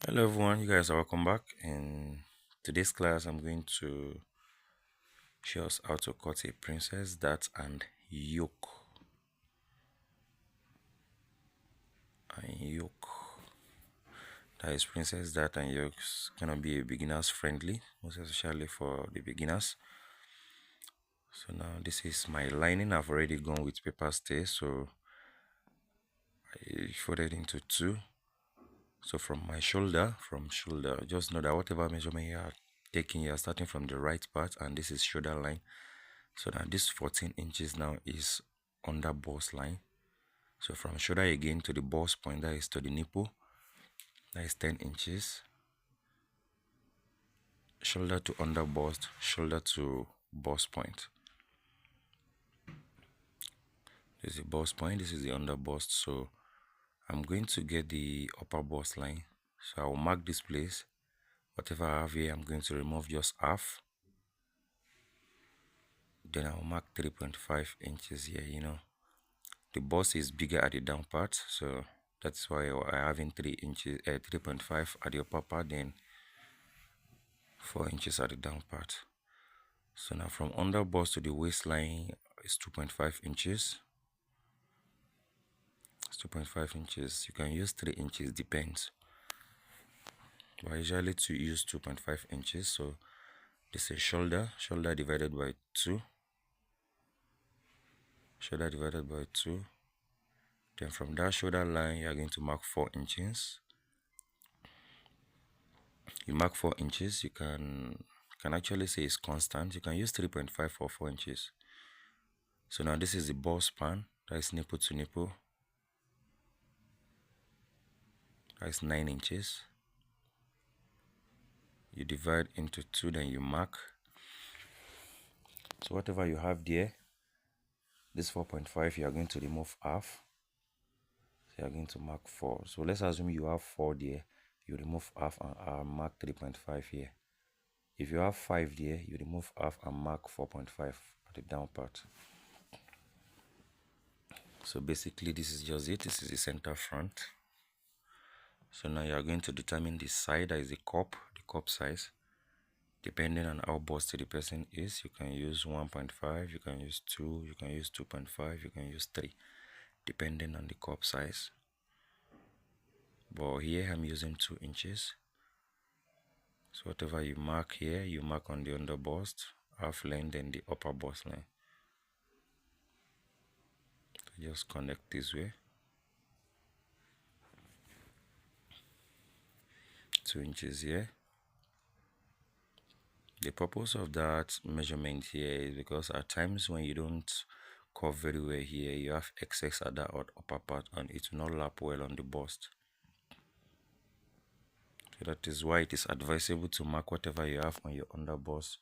Hello everyone, you guys are welcome back. In today's class, I'm going to show us how to cut a princess dart and yoke. That is princess dart and yoke is gonna be a beginners friendly, most especially for the beginners. So now this is my lining. I've already gone with paper stay, so I folded into two. So from shoulder, just know that whatever measurement you are taking, you are starting from the right part, and this is shoulder line. So now this 14 inches now is under bust line. So from shoulder again to the bust point, that is to the nipple, that is 10 inches. Shoulder to under bust, shoulder to bust point. This is the bust point, this is the under bust. So I'm going to get the upper bust line. So I will mark this place. Whatever I have here, I'm going to remove just half. Then I'll mark 3.5 inches here. The bust is bigger at the down part, so that's why I have in 3 inches, 3.5 at the upper part, then 4 inches at the down part. So now from under bust to the waistline is 2.5 inches. It's 2.5 inches. You can use 3 inches, depends. But I usually to use 2.5 inches. So this is shoulder divided by 2. Shoulder divided by 2. Then from that shoulder line, you are going to mark 4 inches. You mark 4 inches. You can actually say it's constant. You can use 3.5 for 4 inches. So now this is the ball span. That is nipple to nipple. That is 9 inches. You divide into 2, then you mark. So whatever you have there, this 4.5, you are going to remove half. So you are going to mark 4. So let's assume you have 4 there. You remove half and mark 3.5 here. If you have 5 there, you remove half and mark 4.5 at the down part. So basically this is just it. This is the center front. So now you are going to determine the side, that is the cup size. Depending on how busty the person is, you can use 1.5, you can use 2, you can use 2.5, you can use 3, depending on the cup size. But here I'm using 2 inches. So whatever you mark here, you mark on the under bust, half length, and the upper bust line. So just connect this way. 2 inches here. The purpose of that measurement here is because at times when you don't curve very well here, you have excess at that upper part and it will not lap well on the bust. So that is why it is advisable to mark whatever you have on your under bust.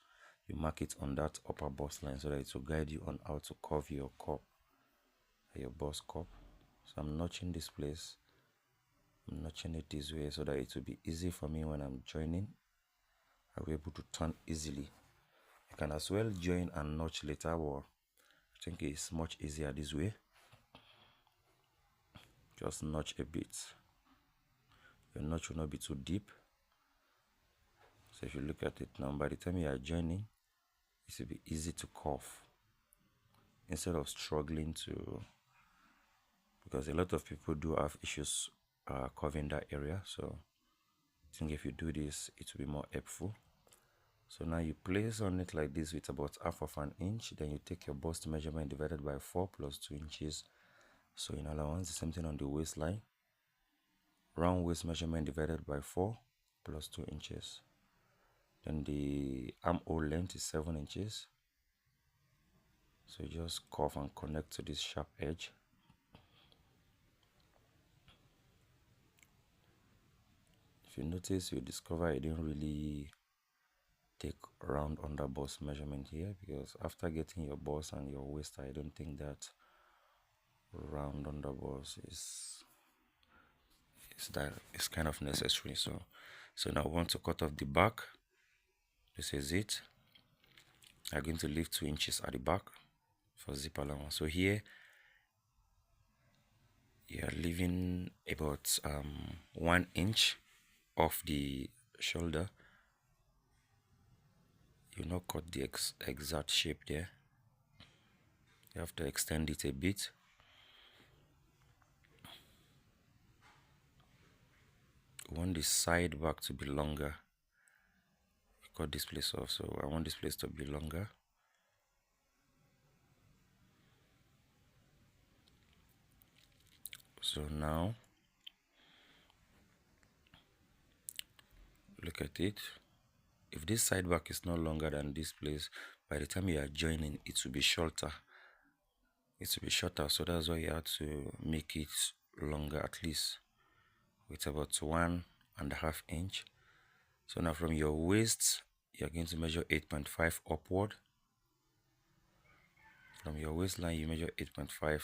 You mark it on that upper bust line so that it will guide you on how to curve your cup, your bust cup. So I'm notching this place. I'm notching it this way so that it will be easy for me when I'm joining. I'll be able to turn easily. You can as well join and notch later, but I think it's much easier this way. Just notch a bit. Your notch will not be too deep. So if you look at it now, by the time you are joining, it will be easy to curve instead of struggling to, because a lot of people do have issues curving that area. So I think if you do this, it will be more helpful. So now you place on it like this with about half of an inch. Then you take your bust measurement divided by 4 plus 2 inches. So in other words, the same thing on the waistline. Round waist measurement divided by 4 plus 2 inches. Then the armhole length is 7 inches. So you just curve and connect to this sharp edge. If you notice, you discover I didn't really take round under bust measurement here, because after getting your bust and your waist, I don't think that round under bust is kind of necessary. So now we want to cut off the back. This is it. I'm going to leave 2 inches at the back for zip allowance. So here you are leaving about 1 inch off the shoulder, you not cut the exact shape there. You have to extend it a bit. You want the side back to be longer. You cut this place off, so I want this place to be longer. So now look at it. If this side back is no longer than this place, by the time you are joining, it will be shorter. It will be shorter, so that's why you have to make it longer, at least with about 1.5 inch. So now from your waist, you're going to measure 8.5 upward. From your waistline, you measure 8.5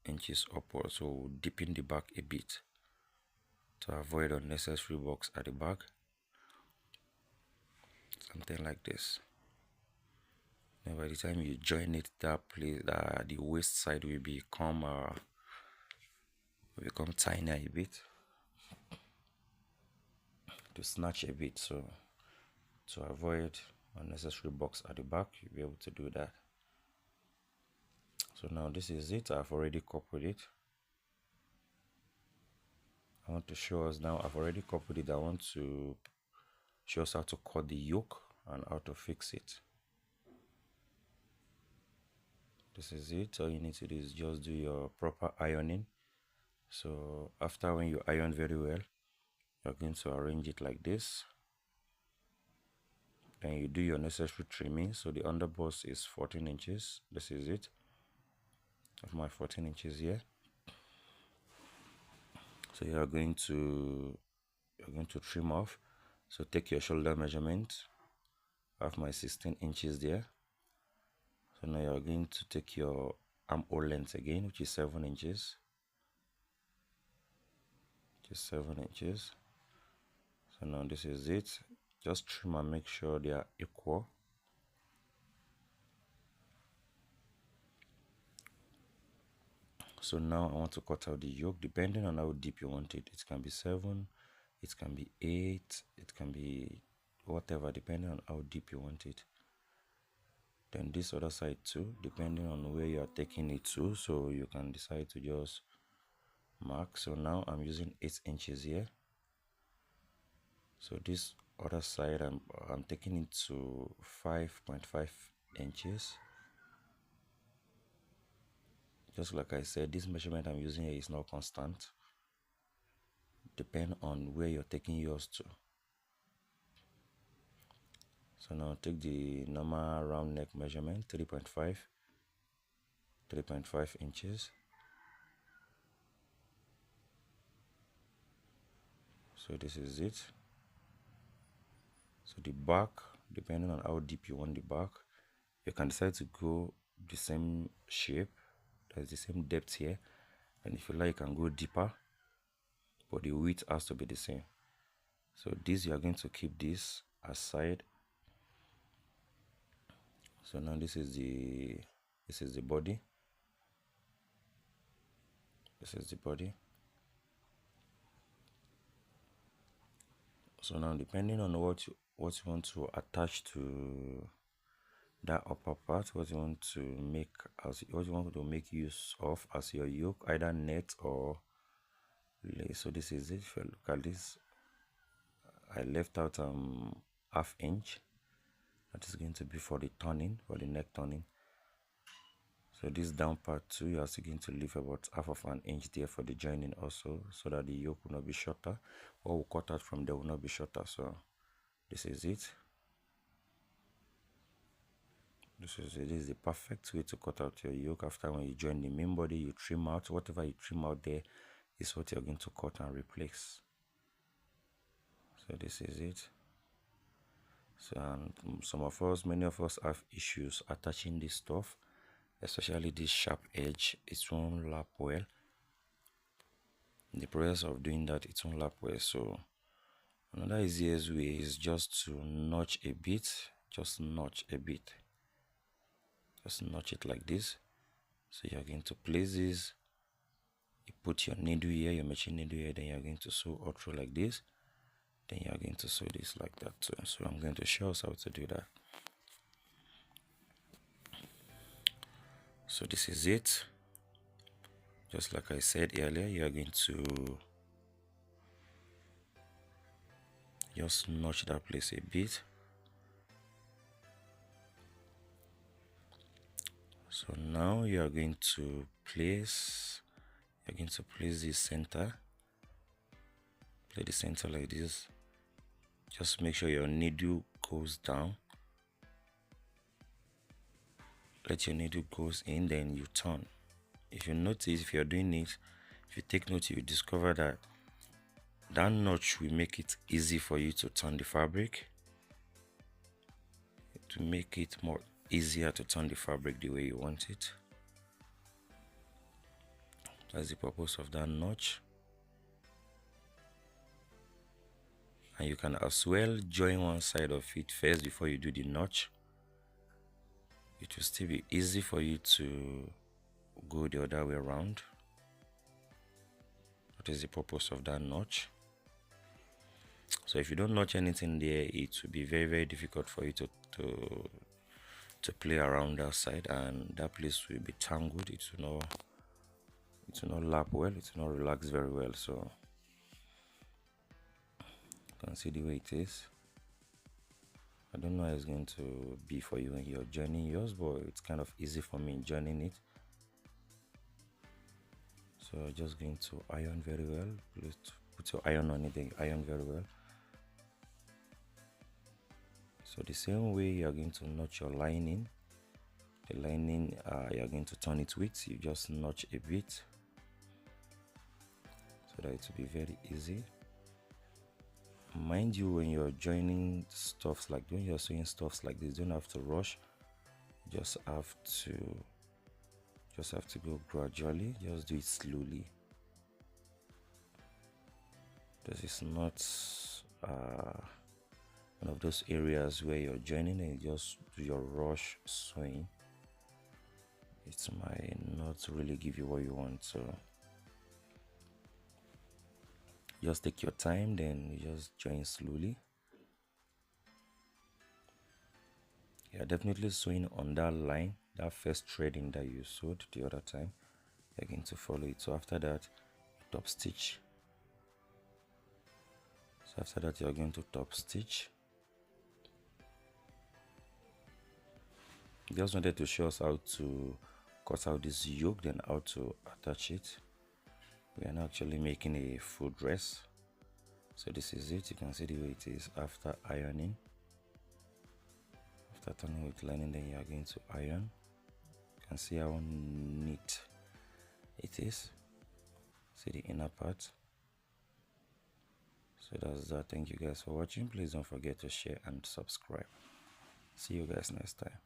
inches upward. So deepen the back a bit to avoid unnecessary box at the back. Something like this. And by the time you join it, that place, the waist side will become tinier a bit, to snatch a bit. So to avoid unnecessary box at the back, you'll be able to do that. So now this is it. I've already copied it. I want to show us now. I've already copied it. I want to show us how to cut the yoke and how to fix it. This is it. All you need to do is just do your proper ironing. So after when you iron very well, you're going to arrange it like this. Then you do your necessary trimming. So the underbust is 14 inches. This is it. Of my 14 inches here. So you're going to trim off. So take your shoulder measurement. I have my 16 inches there. So now you're going to take your armhole length again, which is 7 inches. Just 7 inches. So now this is it. Just trim and make sure they are equal. So now I want to cut out the yoke, depending on how deep you want it. It can be 7, it can be 8, it can be whatever, depending on how deep you want it. Then this other side too, depending on where you are taking it to, so you can decide to just mark. So now I'm using 8 inches here. So this other side, I'm taking it to 5.5 inches. Just like I said, this measurement I'm using here is not constant. Depend on where you're taking yours to. So now take the normal round neck measurement, 3.5 inches. So this is it. So the back, depending on how deep you want the back, you can decide to go the same shape. There's the same depth here, and if you like, you can go deeper, but the width has to be the same. So this, you are going to keep this aside. So now this is the body. This is the body. So now, depending on what you want to attach to that upper part, what you want to make use of as your yoke, either net or lace. So this is it. If you look at this, I left out ½ inch. That is going to be for the turning, for the neck turning. So this down part too, you're also going to leave about ½ inch there for the joining also, so that the yoke will not be shorter. What we cut out from there will not be shorter. So this is it. This is the perfect way to cut out your yoke. After when you join the main body, you trim out. Whatever you trim out there is what you're going to cut and replace. So this is it. So many of us have issues attaching this stuff, especially this sharp edge. It won't lap well. In the process of doing that, it won't lap well. So another easiest way is just to notch a bit. Just notch a bit. Just notch it like this. So you're going to place this. You put your needle here, your machine needle here, then you're going to sew all through like this. then you are going to sew this like that too. So I'm going to show us how to do that. So this is it. Just like I said earlier, you are going to just notch that place a bit. So now you are going to place the center. Play the center like this. Just make sure your needle goes down. Let your needle goes in, then you turn. If you notice, if you're doing it, if you take note, you discover that that notch will make it easy for you to turn the fabric, to make it more easier to turn the fabric the way you want it. That's the purpose of that notch. And you can as well join one side of it first before you do the notch. It will still be easy for you to go the other way around. What is the purpose of that notch? So if you don't notch anything there, it will be very difficult for you to play around that side, and that place will be tangled. It will not lap well, it will not relax very well. So you can see the way it is. I don't know how it's going to be for you when you're joining yours, but it's kind of easy for me joining it. So I'm just going to iron very well. Please put your iron on it, then iron very well. So the same way you are going to notch your lining, the lining you are going to turn it with, you just notch a bit so that it will be very easy. Mind you, when you're joining stuffs like when you're sewing stuffs like this, don't have to rush. Just have to go gradually. Just do it slowly. This is not one of those areas where you're joining and you just do your rush sewing. It might not really give you what you want, so just take your time, then you just join slowly. You're definitely sewing on that line, that first threading that you sewed the other time. You're going to follow it. So after that, top stitch. So after that, you're going to top stitch. Just wanted to show us how to cut out this yoke, then how to attach it. We are now actually making a full dress. So this is it. You can see the way it is after ironing. After turning with lining, then you are going to iron. You can see how neat it is. See the inner part. So that's that. Thank you guys for watching. Please don't forget to share and subscribe. See you guys next time.